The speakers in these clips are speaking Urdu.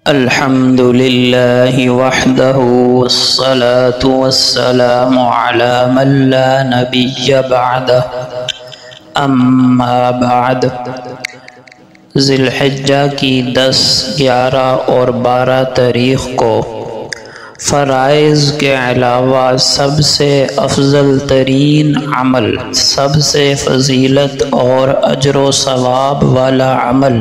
الحمد لله وحده والصلاة والسلام على من لا نبي بعده اما بعد۔ ذی الحجہ کی 10، 11 اور 12 تاریخ کو فرائض کے علاوہ سب سے افضل ترین عمل، سب سے فضیلت اور اجر و ثواب والا عمل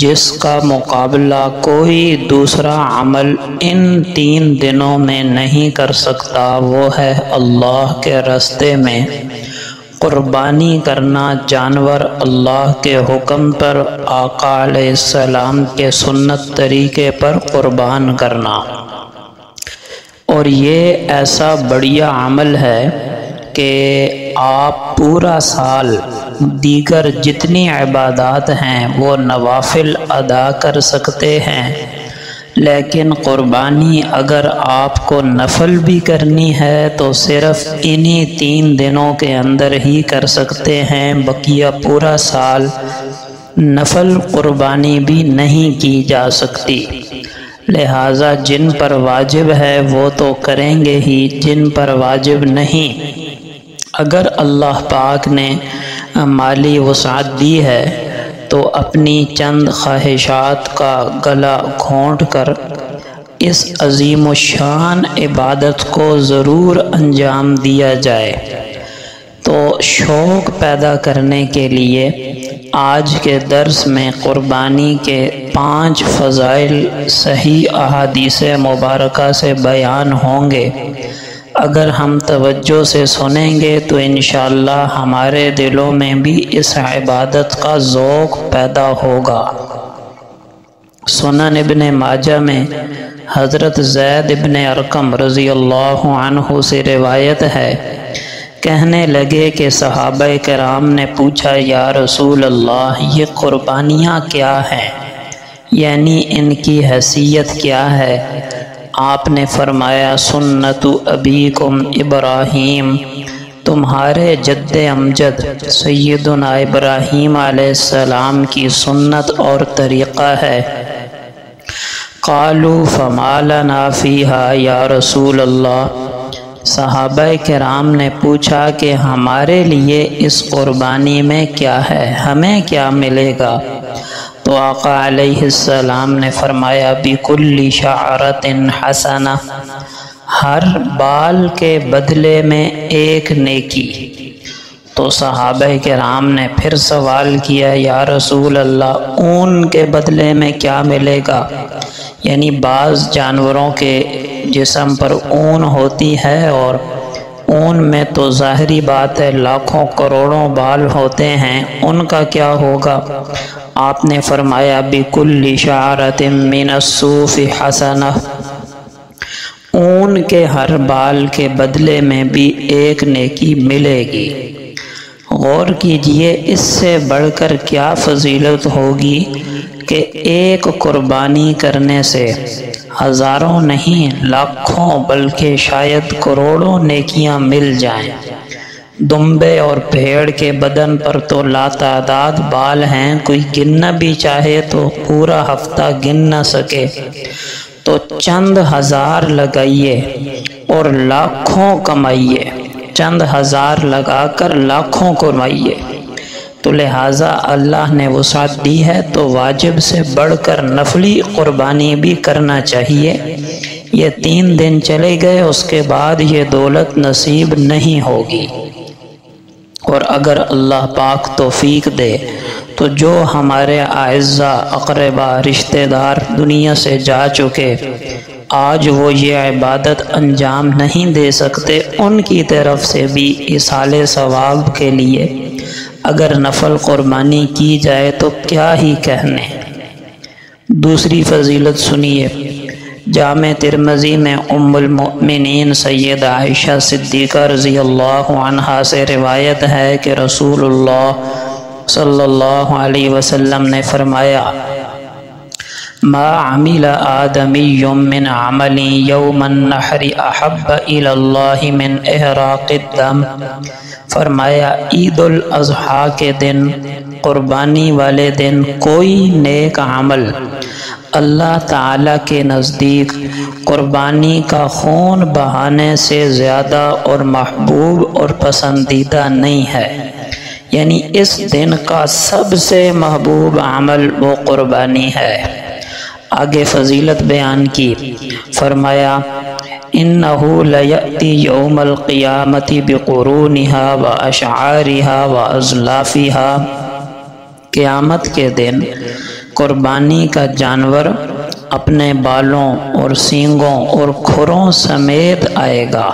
جس کا مقابلہ کوئی دوسرا عمل ان 3 دنوں میں نہیں کر سکتا، وہ ہے اللہ کے راستے میں قربانی کرنا، جانور اللہ کے حکم پر آقا علیہ السلام کے سنت طریقے پر قربان کرنا۔ اور یہ ایسا بڑھیا عمل ہے کہ آپ پورا سال دیگر جتنی عبادات ہیں وہ نوافل ادا کر سکتے ہیں، لیکن قربانی اگر آپ کو نفل بھی کرنی ہے تو صرف انہی 3 دنوں کے اندر ہی کر سکتے ہیں، بقیہ پورا سال نفل قربانی بھی نہیں کی جا سکتی۔ لہٰذا جن پر واجب ہے وہ تو کریں گے ہی، جن پر واجب نہیں، اگر اللہ پاک نے مالی وسعت دی ہے تو اپنی چند خواہشات کا گلا گھونٹ کر اس عظیم الشان عبادت کو ضرور انجام دیا جائے۔ تو شوق پیدا کرنے کے لیے آج کے درس میں قربانی کے 5 فضائل صحیح احادیث مبارکہ سے بیان ہوں گے۔ اگر ہم توجہ سے سنیں گے تو انشاءاللہ ہمارے دلوں میں بھی اس عبادت کا ذوق پیدا ہوگا۔ سنن ابن ماجہ میں حضرت زید ابن ارقم رضی اللہ عنہ سے روایت ہے، کہنے لگے کہ صحابہ کرام نے پوچھا، یا رسول اللہ یہ قربانیاں کیا ہیں، یعنی ان کی حیثیت کیا ہے؟ آپ نے فرمایا، سنت ابیکم ابراہیم، تمہارے جد امجد سیدنا ابراہیم علیہ السلام کی سنت اور طریقہ ہے۔ قالوا فما لنا فیہا یا رسول اللہ، صحابہ کرام نے پوچھا کہ ہمارے لیے اس قربانی میں کیا ہے، ہمیں کیا ملے گا؟ تو آقا علیہ السلام نے فرمایا، بِكُلِّ شَعْرَةٍ حَسَنَةٍ، ہر بال کے بدلے میں ایک نیکی۔ تو صحابہ کرام نے پھر سوال کیا، یا رسول اللہ اون کے بدلے میں کیا ملے گا؟ یعنی بعض جانوروں کے جسم پر اون ہوتی ہے اور اون میں تو ظاہری بات ہے لاکھوں کروڑوں بال ہوتے ہیں، ان کا کیا ہوگا؟ آپ نے فرمایا، بِكُلِّ شَعْرَةٍ مِّنَ الصُّوفِ حَسَنَةٍ، اون کے ہر بال کے بدلے میں بھی ایک نیکی ملے گی۔ غور کیجئے، اس سے بڑھ کر کیا فضیلت ہوگی کہ ایک قربانی کرنے سے ہزاروں نہیں لاکھوں بلکہ شاید کروڑوں نیکیاں مل جائیں۔ دمبے اور بھیڑ کے بدن پر تو لاتعداد بال ہیں، کوئی گننا بھی چاہے تو پورا ہفتہ گن نہ سکے، تو چند ہزار لگائیے اور لاکھوں کمائیے، چند ہزار لگا کر لاکھوں کمائیے۔ تو لہٰذا اللہ نے وسعت دی ہے تو واجب سے بڑھ کر نفلی قربانی بھی کرنا چاہیے۔ یہ 3 دن چلے گئے، اس کے بعد یہ دولت نصیب نہیں ہوگی۔ اور اگر اللہ پاک توفیق دے تو جو ہمارے اعزاء اقربا رشتہ دار دنیا سے جا چکے، آج وہ یہ عبادت انجام نہیں دے سکتے، ان کی طرف سے بھی ایصال ثواب کے لیے اگر نفل قربانی کی جائے تو کیا ہی کہنے۔ دوسری فضیلت سنیے، جامع ترمذی میں ام المؤمنین سیدہ عائشہ صدیقہ رضی اللہ عنہا سے روایت ہے کہ رسول اللہ صلی اللہ علیہ وسلم نے فرمایا، ما عمل آدمی من عمل یوم النحر احب الی اللہ من احراق الدم، فرمایا عید الاضحیٰ کے دن، قربانی والے دن کوئی نیک عمل اللہ تعالیٰ کے نزدیک قربانی کا خون بہانے سے زیادہ اور محبوب اور پسندیدہ نہیں ہے، یعنی اس دن کا سب سے محبوب عمل وہ قربانی ہے۔ آگے فضیلت بیان کی، فرمایا اِنَّهُ لَيَأْتِي يَوْمَ الْقِيَامَةِ بِقُرُونِهَا وَأَشْعَارِهَا وَأَزْلَافِهَا، قیامت کے دن قربانی کا جانور اپنے بالوں اور سینگوں اور کھروں سمیت آئے گا،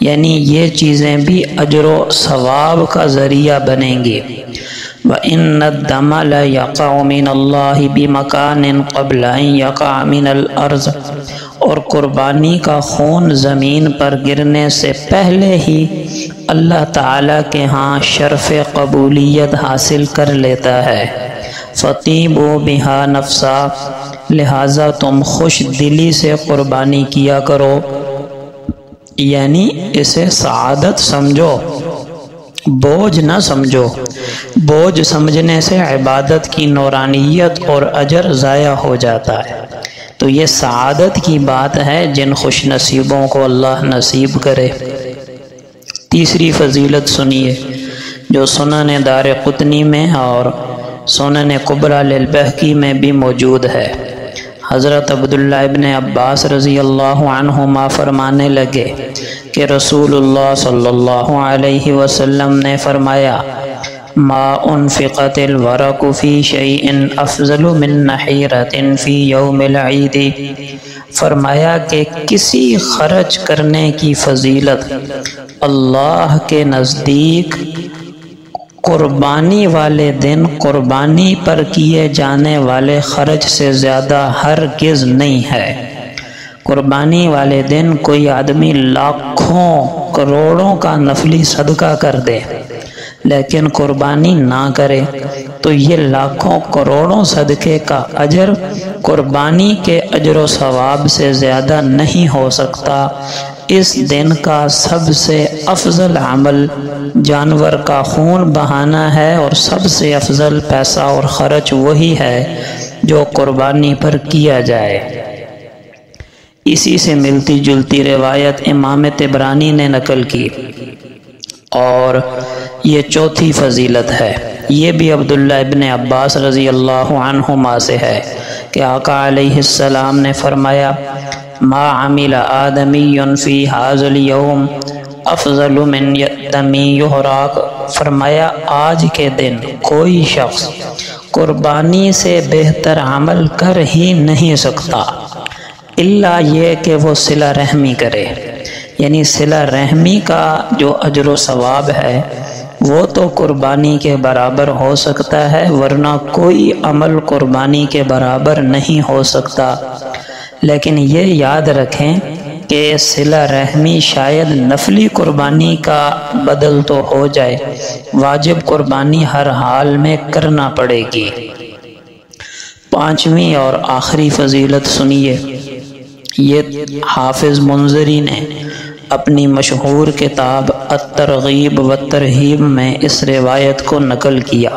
یعنی یہ چیزیں بھی اجر و ثواب کا ذریعہ بنیں گی۔ وَإِنَّ الدَّمَ لَيَقَعُ مِنَ اللَّهِ بِمَكَانٍ قَبْلَ أَن يَقَعَ مِنَ الْأَرْضِ، اور قربانی کا خون زمین پر گرنے سے پہلے ہی اللہ تعالیٰ کے ہاں شرف قبولیت حاصل کر لیتا ہے۔ فَطِيبُوا بِهَا نَفْسًا، لہٰذا تم خوش دلی سے قربانی کیا کرو، یعنی اسے سعادت سمجھو، بوجھ نہ سمجھو۔ بوجھ سمجھنے سے عبادت کی نورانیت اور اجر ضائع ہو جاتا ہے، تو یہ سعادت کی بات ہے جن خوش نصیبوں کو اللہ نصیب کرے۔ تیسری فضیلت سنیے جو سنن دارقطنی میں اور سنن کبریٰ للبہقی میں بھی موجود ہے۔ حضرت عبداللہ ابن عباس رضی اللہ عنہما فرمانے لگے کہ رسول اللہ صلی اللہ علیہ وسلم نے فرمایا ما انفقت الورق فی شیء افضل من نحیرۃ فی یوم العید، فرمایا کہ کسی خرچ کرنے کی فضیلت اللہ کے نزدیک قربانی والے دن قربانی پر کیے جانے والے خرچ سے زیادہ ہرگز نہیں ہے۔ قربانی والے دن کوئی آدمی لاکھوں کروڑوں کا نفلی صدقہ کر دے لیکن قربانی نہ کرے تو یہ لاکھوں کروڑوں صدقے کا اجر قربانی کے اجر و ثواب سے زیادہ نہیں ہو سکتا۔ اس دن کا سب سے افضل عمل جانور کا خون بہانا ہے، اور سب سے افضل پیسہ اور خرچ وہی ہے جو قربانی پر کیا جائے۔ اسی سے ملتی جلتی روایت امام طبرانی نے نقل کی، اور یہ چوتھی فضیلت ہے، یہ بھی عبداللہ ابن عباس رضی اللہ عنہما سے ہے کہ آقا علیہ السلام نے فرمایا ما عمل آدمی فی ھذا الیوم افضل من دم یحرق، فرمایا آج کے دن کوئی شخص قربانی سے بہتر عمل کر ہی نہیں سکتا الا یہ کہ وہ صلہ رحمی کرے، یعنی صلہ رحمی کا جو اجر و ثواب ہے وہ تو قربانی کے برابر ہو سکتا ہے، ورنہ کوئی عمل قربانی کے برابر نہیں ہو سکتا۔ لیکن یہ یاد رکھیں کہ صلہ رحمی شاید نفلی قربانی کا بدل تو ہو جائے، واجب قربانی ہر حال میں کرنا پڑے گی۔ پانچویں اور آخری فضیلت سنیے، یہ حافظ منذری نے اپنی مشہور کتاب الترغیب والترہیب میں اس روایت کو نقل کیا۔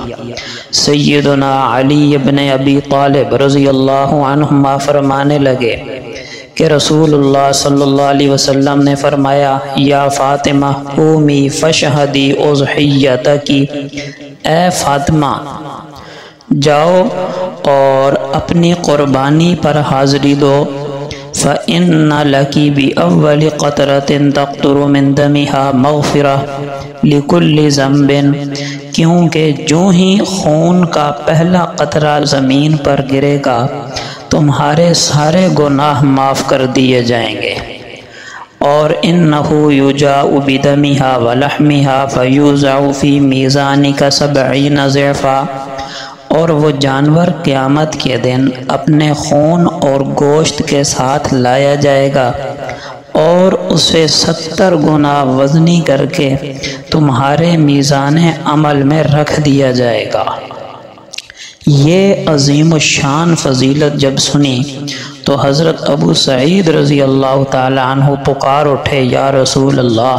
سیدنا علی بن ابی طالب رضی اللہ عنہما فرمانے لگے کہ رسول اللہ صلی اللہ علیہ وسلم نے فرمایا یا فاطمہ قومی فشہدی اضحیتکی، اے فاطمہ جاؤ اور اپنی قربانی پر حاضری دو، فَإِنَّ لَكِ بِأَوَّلِ قَطْرَةٍ تَقْطُرُ مِن دَمِهَا مَغْفِرَةٌ لِكُلِّ ذَنبٍ، کیونکہ جو ہی خون کا پہلا قطرہ زمین پر گرے گا تمہارے سارے گناہ معاف کر دیے جائیں گے۔ اور اِنَّهُ يُجَاءُ بِدَمِهَا وَلَحْمِهَا فَيُوزَعُ فِي مِيزَانِكَ 70 ضِعْفًا، اور وہ جانور قیامت کے دن اپنے خون اور گوشت کے ساتھ لایا جائے گا اور اسے 70 گنا وزنی کر کے تمہارے میزان عمل میں رکھ دیا جائے گا۔ یہ عظیم الشان فضیلت جب سنی تو حضرت ابو سعید رضی اللہ تعالی عنہ پکار اٹھے یا رسول اللہ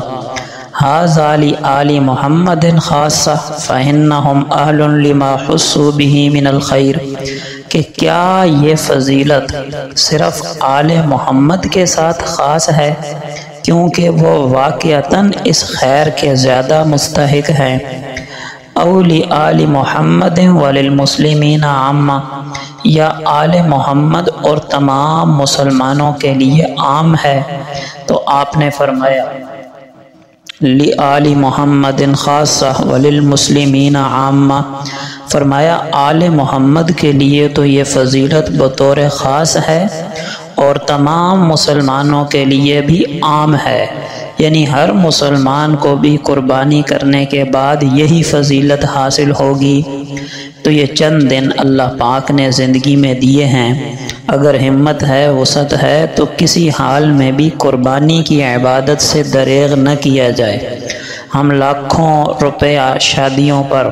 ھذا لآل محمد خاصہ فإنہم اہل لما حسوا بہ من الخیر، کہ کیا یہ فضیلت صرف آل محمد کے ساتھ خاص ہے، کیونکہ وہ واقعتاً اس خیر کے زیادہ مستحق ہیں، او لآل محمد وللمسلمین عامہ، یا آل محمد اور تمام مسلمانوں کے لیے عام ہے؟ تو آپ نے فرمایا لآل محمد خاصہ وللمسلمین عامہ، فرمایا آل محمد کے لیے تو یہ فضیلت بطور خاص ہے اور تمام مسلمانوں کے لیے بھی عام ہے، یعنی ہر مسلمان کو بھی قربانی کرنے کے بعد یہی فضیلت حاصل ہوگی۔ تو یہ چند دن اللہ پاک نے زندگی میں دیے ہیں، اگر ہمت ہے، وسعت ہے تو کسی حال میں بھی قربانی کی عبادت سے دریغ نہ کیا جائے۔ ہم لاکھوں روپیہ شادیوں پر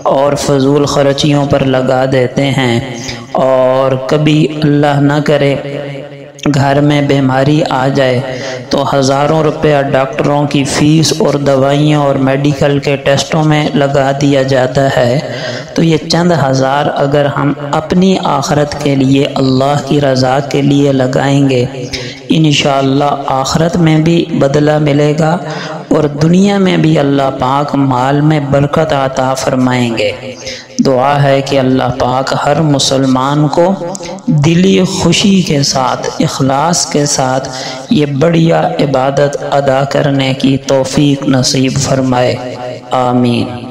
اور فضول خرچیوں پر لگا دیتے ہیں، اور کبھی اللہ نہ کرے گھر میں بیماری آ جائے تو ہزاروں روپیہ ڈاکٹروں کی فیس اور دوائیوں اور میڈیکل کے ٹیسٹوں میں لگا دیا جاتا ہے۔ تو یہ چند ہزار اگر ہم اپنی آخرت کے لیے، اللہ کی رضا کے لیے لگائیں گے، انشاءاللہ آخرت میں بھی بدلہ ملے گا اور دنیا میں بھی اللہ پاک مال میں برکت عطا فرمائیں گے۔ دعا ہے کہ اللہ پاک ہر مسلمان کو دلی خوشی کے ساتھ، اخلاص کے ساتھ یہ بڑھیا عبادت ادا کرنے کی توفیق نصیب فرمائے، آمین۔